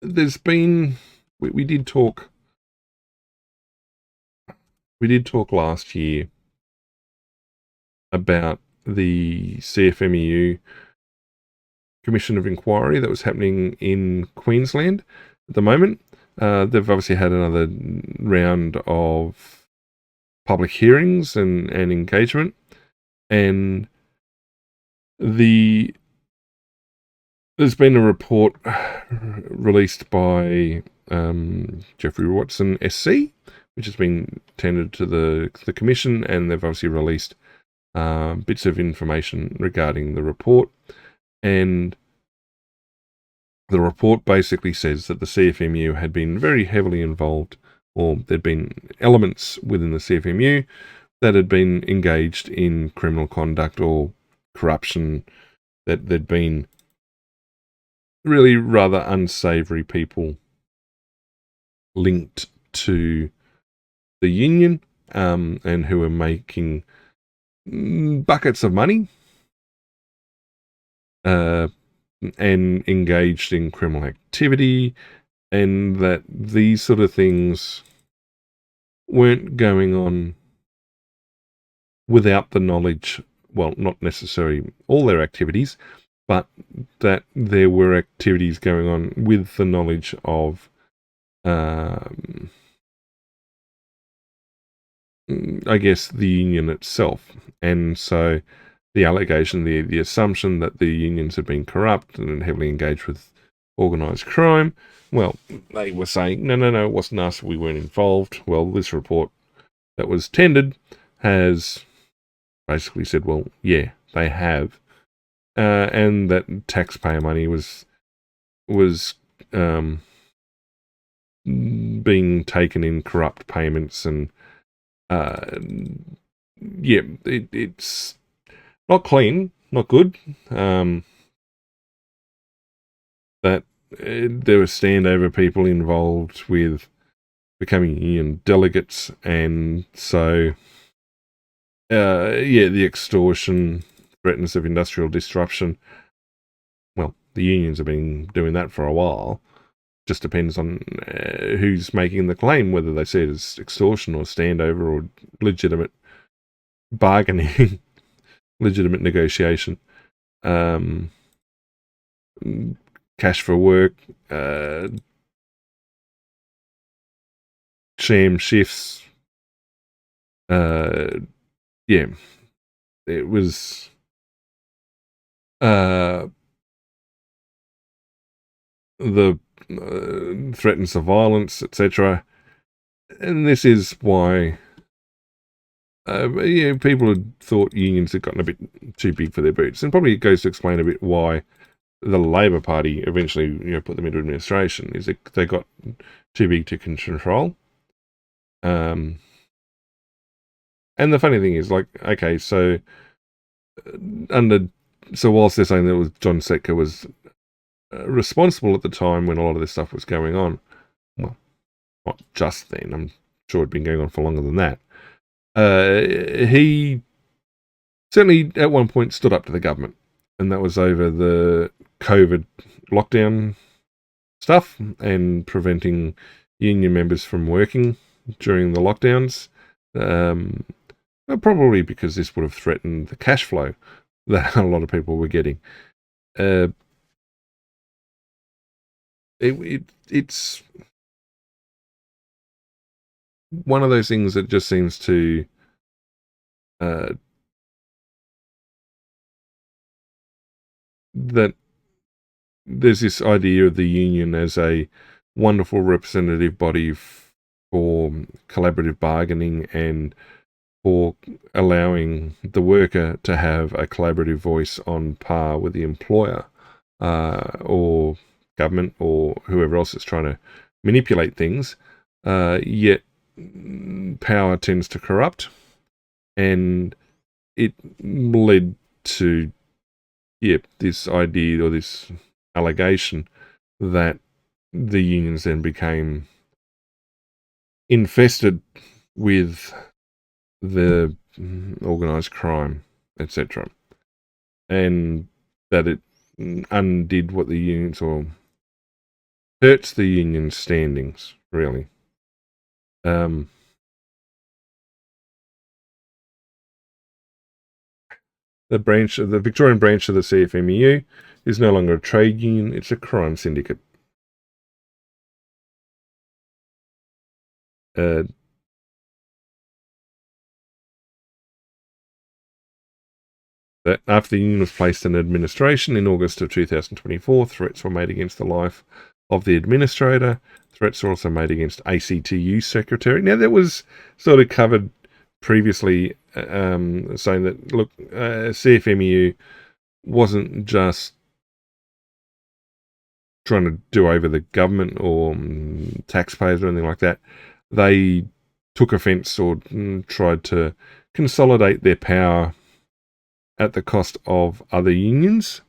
there's been, we did talk last year about the CFMEU Commission of Inquiry that was happening in Queensland at the moment. They've obviously had another round of public hearings and engagement, and there's been a report released by Jeffrey Watson SC, which has been tendered to the commission, and they've obviously released bits of information regarding the report. And the report basically says that the CFMEU had been very heavily involved, or there'd been elements within the CFMEU that had been engaged in criminal conduct or corruption, that there'd been really rather unsavoury people linked to the union, and who were making buckets of money and engaged in criminal activity, and that these sort of things weren't going on without the knowledge, well, not necessarily all their activities, but that there were activities going on with the knowledge of I guess the union itself. And so the allegation, the assumption that the unions had been corrupt and heavily engaged with organised crime, well, they were saying, no, it wasn't us, we weren't involved. Well, this report that was tendered has basically said, well, yeah, they have. And that taxpayer money was being taken in corrupt payments, and it's not clean, not good. That there were standover people involved with becoming union delegates, and so the extortion, threats of industrial disruption. Well, the unions have been doing that for a while. Just depends on who's making the claim, whether they see it as extortion or standover or legitimate bargaining, legitimate negotiation, cash for work, sham shifts. It was the threats of violence, etc. And this is why people had thought unions had gotten a bit too big for their boots, and probably it goes to explain a bit why the Labor Party eventually put them into administration, is that they got too big to control. And the funny thing is, okay, so whilst they're saying that John Setka was responsible at the time when a lot of this stuff was going on, well, not just then, I'm sure it'd been going on for longer than that. He certainly at one point stood up to the government, and that was over the COVID lockdown stuff and preventing union members from working during the lockdowns. Probably because this would have threatened the cash flow that a lot of people were getting. It's one of those things that just seems to that there's this idea of the union as a wonderful representative body for collaborative bargaining and for allowing the worker to have a collaborative voice on par with the employer or government or whoever else is trying to manipulate things. Yet power tends to corrupt, and it led to this idea or this allegation that the unions then became infested with the organised crime, etc., and that it undid what the unions, or hurts the union's standings, really. The Victorian branch of the CFMEU is no longer a trade union, it's a crime syndicate. That after the union was placed in administration in August of 2024, threats were made against the life of the administrator. Threats were also made against ACTU secretary. Now, that was sort of covered previously, saying that, look, CFMEU wasn't just trying to do over the government or taxpayers or anything like that. They took offence or tried to consolidate their power at the cost of other unions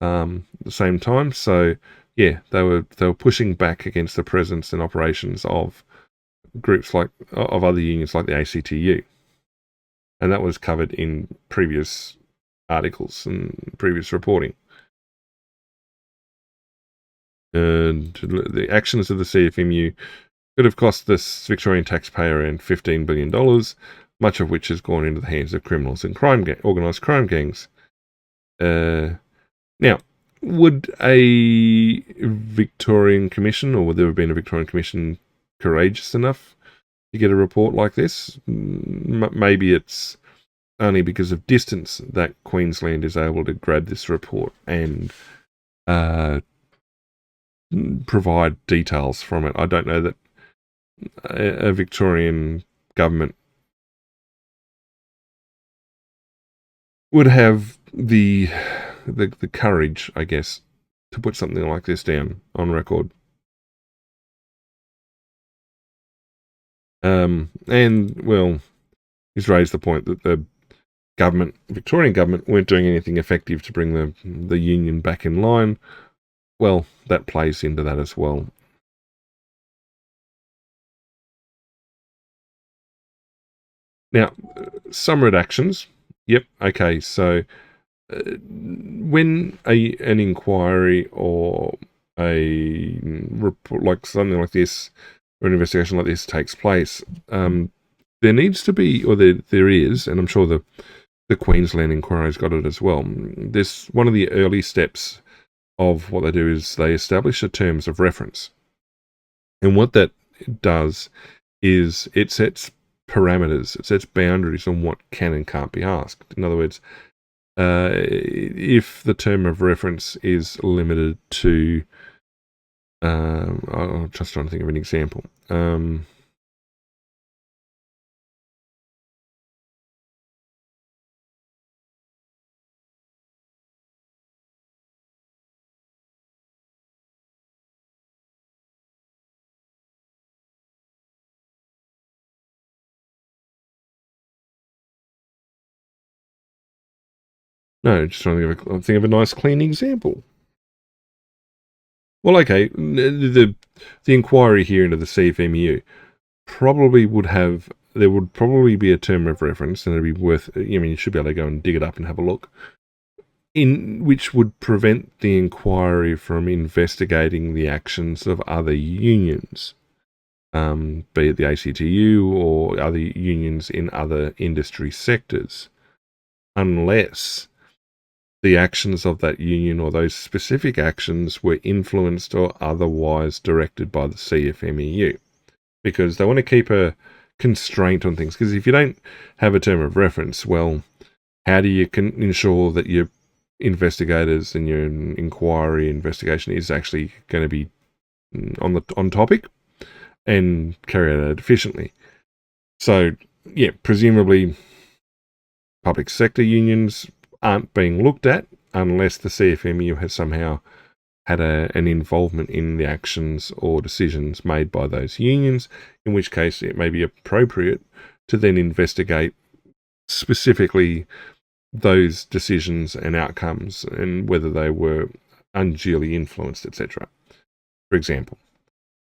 at the same time. So, yeah, they were pushing back against the presence and operations of groups of other unions like the ACTU. And that was covered in previous articles and previous reporting. And the actions of the CFMEU could have cost this Victorian taxpayer around $15 billion, much of which has gone into the hands of criminals and organised crime gangs. Now, would a Victorian Commission, or would there have been a Victorian Commission courageous enough to get a report like this? Maybe it's only because of distance that Queensland is able to grab this report and provide details from it. I don't know that a Victorian government would have the courage, I guess, to put something like this down on record. And, well, he's raised the point that the Victorian government, weren't doing anything effective to bring the union back in line. Well, that plays into that as well. Now, some redactions. Yep, okay, so when an inquiry or a report, like something like this, or an investigation like this takes place, there needs to be, or there is, and I'm sure the Queensland Inquiry's got it as well. This one of the early steps of what they do is they establish the terms of reference. And what that does is it sets parameters, it sets boundaries on what can and can't be asked. In other words, if the term of reference is limited to, I'm just trying to think of an example. No, just trying to think of a nice, clean example. Well, okay, the inquiry here into the CFMEU probably would have, there would probably be a term of reference, and it'd be worth, you should be able to go and dig it up and have a look, in which would prevent the inquiry from investigating the actions of other unions, be it the ACTU or other unions in other industry sectors, unless the actions of that union or those specific actions were influenced or otherwise directed by the CFMEU. Because they want to keep a constraint on things. Because if you don't have a term of reference, well, how do you ensure that your investigators and your inquiry investigation is actually going to be on topic and carried out efficiently? So, yeah, presumably public sector unions aren't being looked at unless the CFMEU has somehow had an involvement in the actions or decisions made by those unions, in which case it may be appropriate to then investigate specifically those decisions and outcomes and whether they were unduly influenced, etc., for example.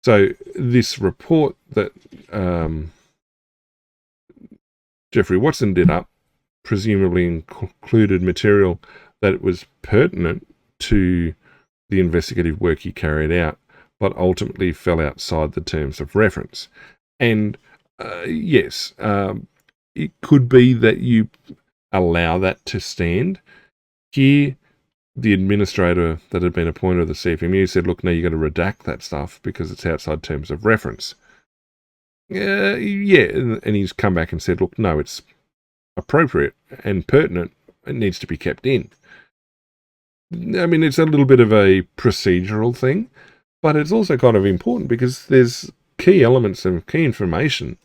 So this report that Jeffrey Watson did up presumably included material that was pertinent to the investigative work he carried out, but ultimately fell outside the terms of reference. And yes, it could be that you allow that to stand. Here, the administrator that had been appointed of the CFMEU said, look, no, you've got to redact that stuff because it's outside terms of reference. Yeah, and he's come back and said, look, no, it's appropriate and pertinent. It needs to be kept in. I mean, it's a little bit of a procedural thing, but it's also kind of important because there's key elements and key information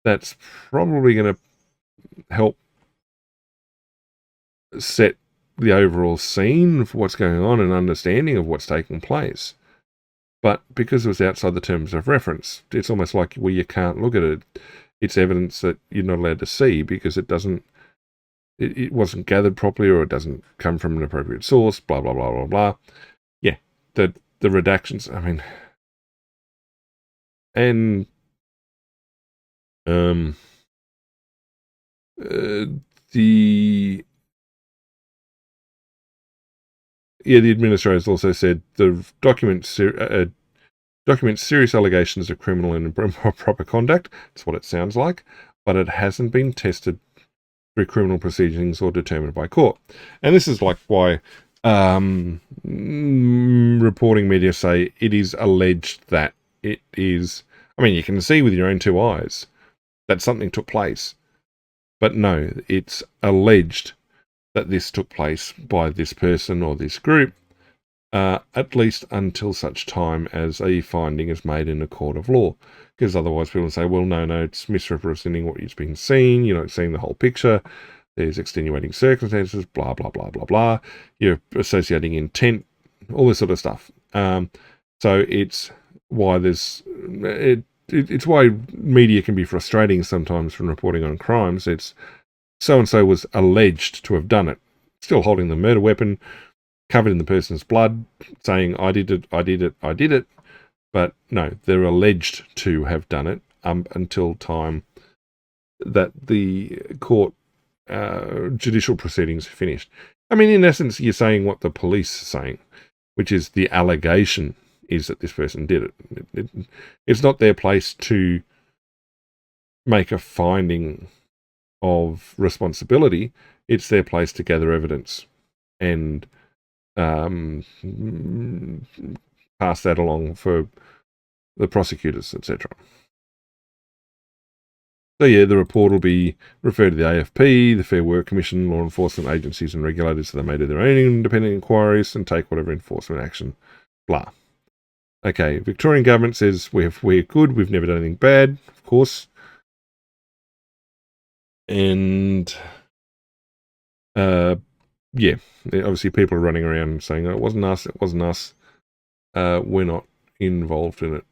that's probably going to help set the overall scene for what's going on and understanding of what's taking place. But because it was outside the terms of reference, it's almost like, well, you can't look at it. It's evidence that you're not allowed to see because it wasn't gathered properly, or it doesn't come from an appropriate source, blah, blah, blah, blah, blah. Yeah, the redactions, I mean, and the administrators also said the documents serious allegations of criminal and improper conduct. That's what it sounds like, but it hasn't been tested through criminal proceedings or determined by court. And this is like why reporting media say it is alleged that it is. I mean, you can see with your own two eyes that something took place, but no, it's alleged that this took place by this person or this group, at least until such time as a finding is made in a court of law. Because otherwise people say, well, no, it's misrepresenting what you've been seeing, you're not seeing the whole picture, there's extenuating circumstances, blah, blah, blah, blah, blah, you're associating intent, all this sort of stuff. So it's why it's why media can be frustrating sometimes from reporting on crimes. It's so-and-so was alleged to have done it, still holding the murder weapon, covered in the person's blood, saying, I did it. But no, they're alleged to have done it until time that the court judicial proceedings are finished. I mean, in essence, you're saying what the police are saying, which is the allegation is that this person did it. It's not their place to make a finding of responsibility. It's their place to gather evidence and pass that along for the prosecutors, etc. So yeah, the report will be referred to the AFP, the Fair Work Commission, law enforcement agencies and regulators, so they may do their own independent inquiries and take whatever enforcement action, blah. Okay, Victorian government says we're good, we've never done anything bad, of course. And yeah, obviously people are running around saying, oh, it wasn't us, we're not involved in it.